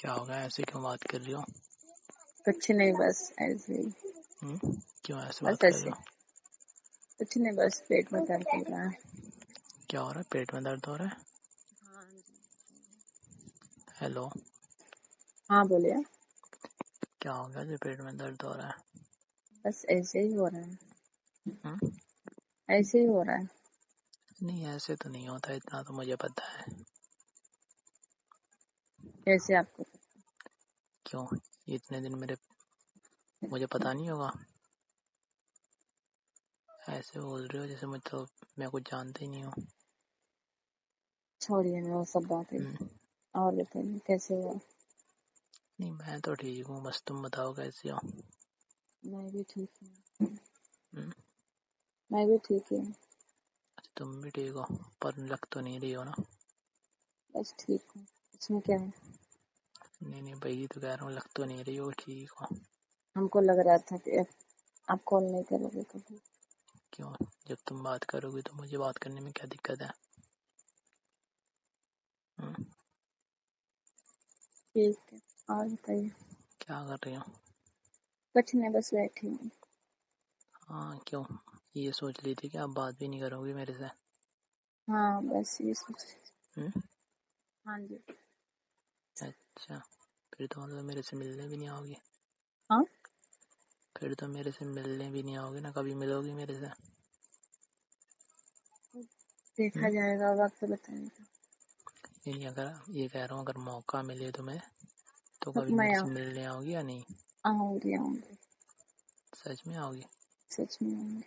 کیا ہوگا؟ ایسے کیوں بات کر رہی ہو؟ کچھ نہیں، بس ایسے ہی. کیوں ایسے بس بات کر ایسے رہی ہو؟ کچھ نہیں، بس پیٹ میں درد ہو رہا ہے. کیا ہو رہا ہے؟ پیٹ میں درد ہو رہا ہے؟ ہاں جی. ہیلو، ہاں بولیے. کیا ہو گیا جو پیٹ میں درد ہو رہا ہے؟ بس ایسے ہی ہو رہا ہے. ہم؟ ایسے ہی ہو رہا ہے. نہیں ایسے تو نہیں ہوتا، اتنا تو مجھے پتا ہے. کیسے آپ کو؟ کیوں اتنے دن مجھے پتا نہیں ہوگا؟ ایسے بول رہے ہو جیسے میں کچھ جانتا ہی نہیں ہوں. چھوڑیے نا وہ سب باتیں. اور بتائیے کیسے ہوا؟ نہیں میں تو ٹھیک ہوں، بس تم بتاؤ کیسے ہو؟ میں بھی ٹھیک ہوں. ہم؟ میں بھی ٹھیک ہوں. تم بھی ٹھیک ہو پر لگ تو نہیں رہی ہو نا؟ بس ٹھیک ہوں، اس میں کیا ہے؟ نہیں بھائی تو کہہ رہا ہوں، لگ تو نہیں رہی ہو ٹھیک ہو. ہم کو لگ رہا تھا کہ آپ کال نہیں کرو گے کبھی. کیوں؟ جب تم بات کرو گی تو مجھے بات کرنے میں کیا دقت ہے؟ ٹھیک ہے، اور بتائیے. کیا کر رہی ہو؟ کچھ نہیں، بس بیٹھی ہوں. ہاں کیوں؟ یہ سوچ لی تھی کہ آپ بات بھی نہیں کرو گی میرے سے؟ ہاں بس یہ سوچ. ہاں جی. اچھا، پھر تو مطلب میرے سے ملنے بھی نہیں آؤ گی؟ ہاں پھر تو میرے سے ملنے بھی نہیں آؤ گی نا؟ کبھی ملو گی میرے سے؟ دیکھا جائے گا، وقت بتائے گا. یعنی اگر یہ کہہ رہا ہوں اگر موقع ملے تمہیں تو تب کبھی میں میرے سے ملنے آؤ گی یا نہیں؟ آؤں گی. سچ میں آؤ گی؟ سچ میں آؤں گی.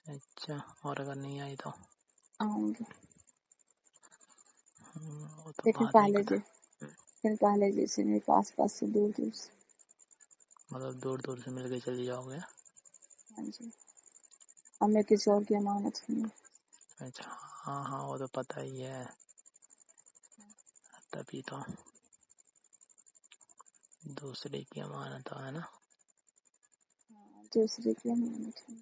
اچھا، اور اگر نہیں آئی تو؟ آؤں گی. وہ تو لیکن بعد میں پتا. پہلے جیسے نہیں، پاس سے دور سے. مطلب دور سے مل کے چلی جاؤ گے؟ ہاں جی. ہمیں کسی اور کی امانت نہیں. اچھا ہاں وہ تو پتہ ہی ہے. تبھی تو دوسرے کی امانت ہے نا. دوسرے کی امانت ہے.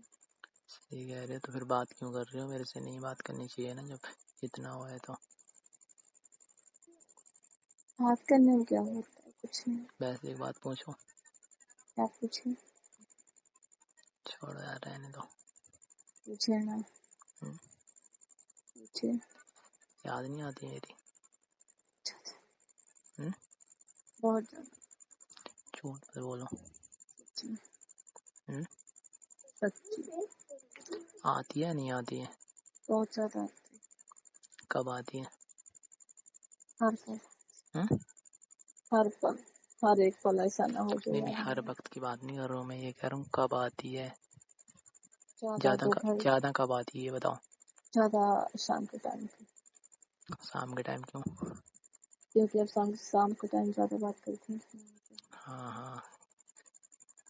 صحیح کہہ رہے. تو پھر بات کیوں کر رہے ہو میرے سے؟ نہیں بات کرنی چاہیے نا جب اتنا ہوا ہے تو. بات کرنے میں کیا ہوتا ہے؟ کچھ نہیں. ویسے ایک بات پوچھو. کیا پوچھیں؟ چھوڑو یار، رہنے دو. پوچھے نا. پوچھے. یاد نہیں آتی میری؟ بہت زیادہ. جھوٹ پہ بولو. سچی. آتی ہے نہیں آتی ہے؟ بہت زیادہ آتی. کب آتی ہے؟ ہر پل. ہر پل، ہر ایک پل ایسا نہ ہو جو نہیں یاد ہر نہیں آئے. وقت کی بات نہیں کر رہا ہوں میں، یہ کہہ رہا ہوں کب آتی ہے. زیادہ زیادہ کب آتی ہے یہ بتاؤ. زیادہ شام کے ٹائم پہ. شام کے ٹائم کیوں؟ کیونکہ اب شام کے ٹائم زیادہ بات کرتے ہیں. ہاں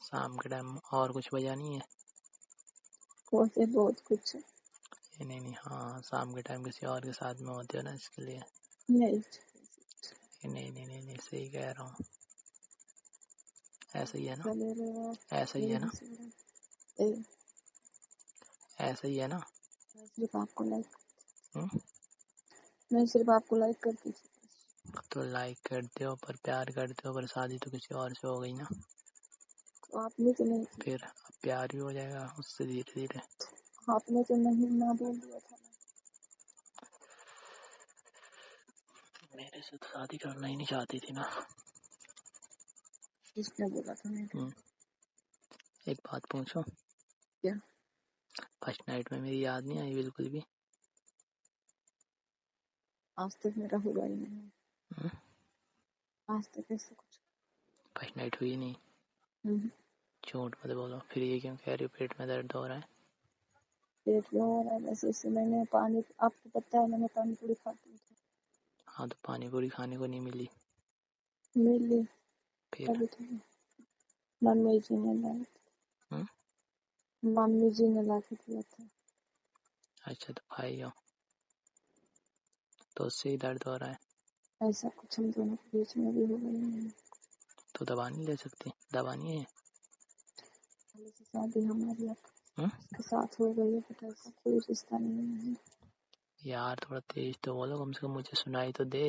شام کے ٹائم. اور کچھ وجہ نہیں ہے؟ بہت کچھ ہے. نہیں ہاں شام کے ٹائم کسی اور کے ساتھ میں ہوتے ہو نا، اس کے لیے. نہیں نہیں صحیح کہہ رہا ہوں. ایسا ہی ہے نا؟ چلے رہے. ایسا ہی ہے نا؟ ایسا ہی ہے نا؟ میں صرف آپ کو لائک کرتی تھی. تو لائک کرتے ہو پر پیار کرتے ہو، پر شادی تو کسی اور سے ہو گئی نا. آپ نے تو نہیں کی. پھر اب پیار بھی ہو جائے گا اس سے دھیرے دھیرے. آپ نے تو نہیں نہ بول دیا تھا. میرے سے تو شادی کرنا ہی نہیں چاہتی تھی نا. کس نے بولا تھا نہیں کرنا؟ ایک بات پوچھو. کیا؟ فرسٹ نائٹ میں میری یاد نہیں آئی بالکل بھی؟ آج تک میرا ہوا ہی نہیں. آج تک ایسا کچھ فرسٹ نائٹ ہوئی نہیں؟ جھوٹ مت بولو. پھر یہ کیوں کہہ رہی ہو پیٹ میں درد ہو رہا ہے؟ پیٹ میں ہو رہا ہے بس اس سے. میں نے پانی، آپ کو پتہ ہے میں نے پانی پوری کھاتی تھی. ہاں تو پانی پوری کھانے کو نہیں ملی؟ ملی. پھر ممی جی نے لا کے دیا تھا. اچھا تو کھائی ہو تو اس سے ہی درد ہو رہا ہے؟ ایسا کچھ ہم دونوں کے بیچ میں بھی ہو گئی نہیں. تو دوا نہیں لے سکتی؟ دوا نہیں ہے؟ پہلے سے شادی ہماری اس کے ساتھ ہو گئی ہے، پتہ ہے کوئی رشتہ نہیں ہے. یار تھوڑا تیز تو بولو، کم سے کم مجھے سنائی تو دے.